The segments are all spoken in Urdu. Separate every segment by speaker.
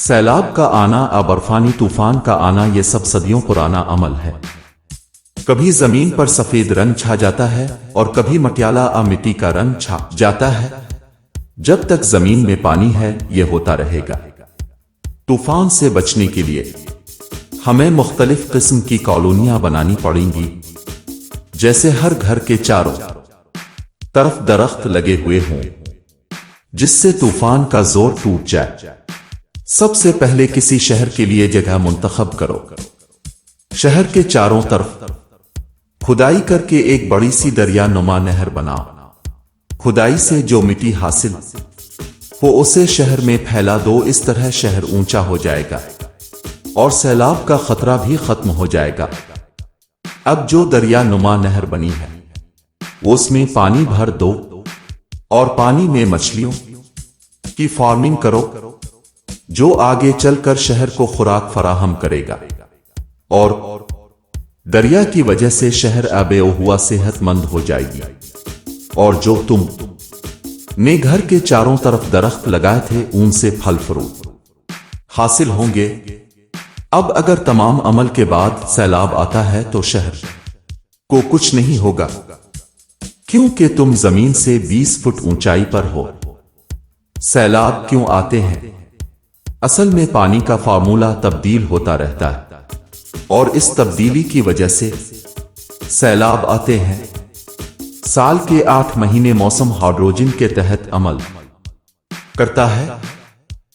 Speaker 1: سیلاب کا آنا، برفانی طوفان کا آنا، یہ سب صدیوں پرانا عمل ہے۔ کبھی زمین پر سفید رنگ چھا جاتا ہے اور کبھی مٹیالہ مٹی کا رنگ چھا جاتا ہے۔ جب تک زمین میں پانی ہے یہ ہوتا رہے گا۔ طوفان سے بچنے کے لیے ہمیں مختلف قسم کی کالونیاں بنانی پڑیں گی، جیسے ہر گھر کے چاروں طرف درخت لگے ہوئے ہوں جس سے طوفان کا زور ٹوٹ جائے۔ سب سے پہلے کسی شہر کے لیے جگہ منتخب کرو۔ شہر کے چاروں طرف کھدائی کر کے ایک بڑی سی دریا نما نہر بناؤ۔ کھدائی سے جو مٹی حاصل ہو اسے شہر میں پھیلا دو، اس طرح شہر اونچا ہو جائے گا اور سیلاب کا خطرہ بھی ختم ہو جائے گا۔ اب جو دریا نما نہر بنی ہے اس میں پانی بھر دو اور پانی میں مچھلیوں کی فارمنگ کرو، جو آگے چل کر شہر کو خوراک فراہم کرے گا، اور دریا کی وجہ سے شہر آب و ہوا صحت مند ہو جائے گی، اور جو تم نے گھر کے چاروں طرف درخت لگائے تھے ان سے پھل فروٹ حاصل ہوں گے۔ اب اگر تمام عمل کے بعد سیلاب آتا ہے تو شہر کو کچھ نہیں ہوگا، کیونکہ تم زمین سے 20 فٹ اونچائی پر ہو۔ سیلاب کیوں آتے ہیں؟ اصل میں پانی کا فارمولہ تبدیل ہوتا رہتا ہے اور اس تبدیلی کی وجہ سے سیلاب آتے ہیں۔ سال کے 8 مہینے موسم ہائیڈروجن کے تحت عمل کرتا ہے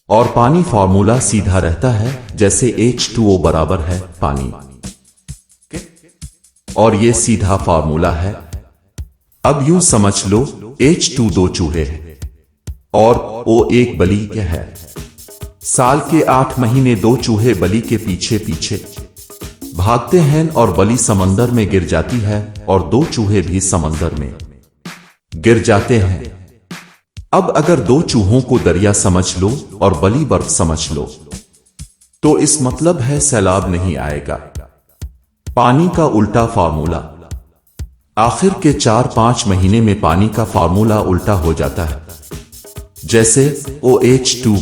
Speaker 1: اور پانی فارمولہ سیدھا رہتا ہے، جیسے H2O برابر ہے پانی، اور یہ سیدھا فارمولہ ہے۔ اب یوں سمجھ لو H2 2 چوہے ہے اور O 1 بلی ہے۔ سال کے 8 مہینے 2 چوہے بلی کے پیچھے پیچھے بھاگتے ہیں اور بلی سمندر میں گر جاتی ہے اور 2 چوہے بھی سمندر میں گر جاتے ہیں۔ اب اگر 2 چوہوں کو دریا سمجھ لو اور بلی برف سمجھ لو تو اس مطلب ہے سیلاب نہیں آئے گا۔ پانی کا الٹا فارمولہ، آخر کے 4-5 مہینے میں پانی کا فارمولہ الٹا ہو جاتا ہے، جیسے OH2،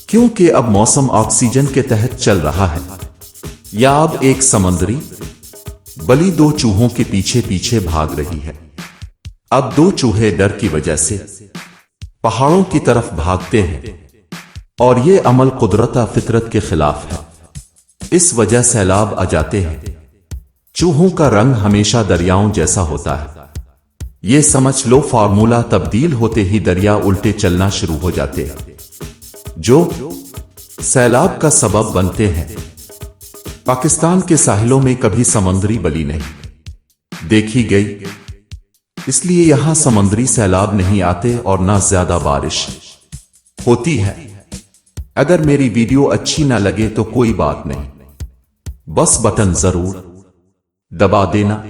Speaker 1: کیونکہ اب موسم آکسیجن کے تحت چل رہا ہے۔ یا اب ایک سمندری بلی 2 چوہوں کے پیچھے پیچھے بھاگ رہی ہے۔ اب 2 چوہے ڈر کی وجہ سے پہاڑوں کی طرف بھاگتے ہیں، اور یہ عمل قدرت فطرت کے خلاف ہے۔ اس وجہ سیلاب آ جاتے ہیں۔ چوہوں کا رنگ ہمیشہ دریاؤں جیسا ہوتا ہے۔ یہ سمجھ لو فارمولہ تبدیل ہوتے ہی دریا الٹے چلنا شروع ہو جاتے ہیں، جو سیلاب کا سبب بنتے ہیں۔ پاکستان کے ساحلوں میں کبھی سمندری بلی نہیں دیکھی گئی، اس لیے یہاں سمندری سیلاب نہیں آتے اور نہ زیادہ بارش ہوتی ہے۔ اگر میری ویڈیو اچھی نہ لگے تو کوئی بات نہیں، بس بٹن ضرور دبا دینا۔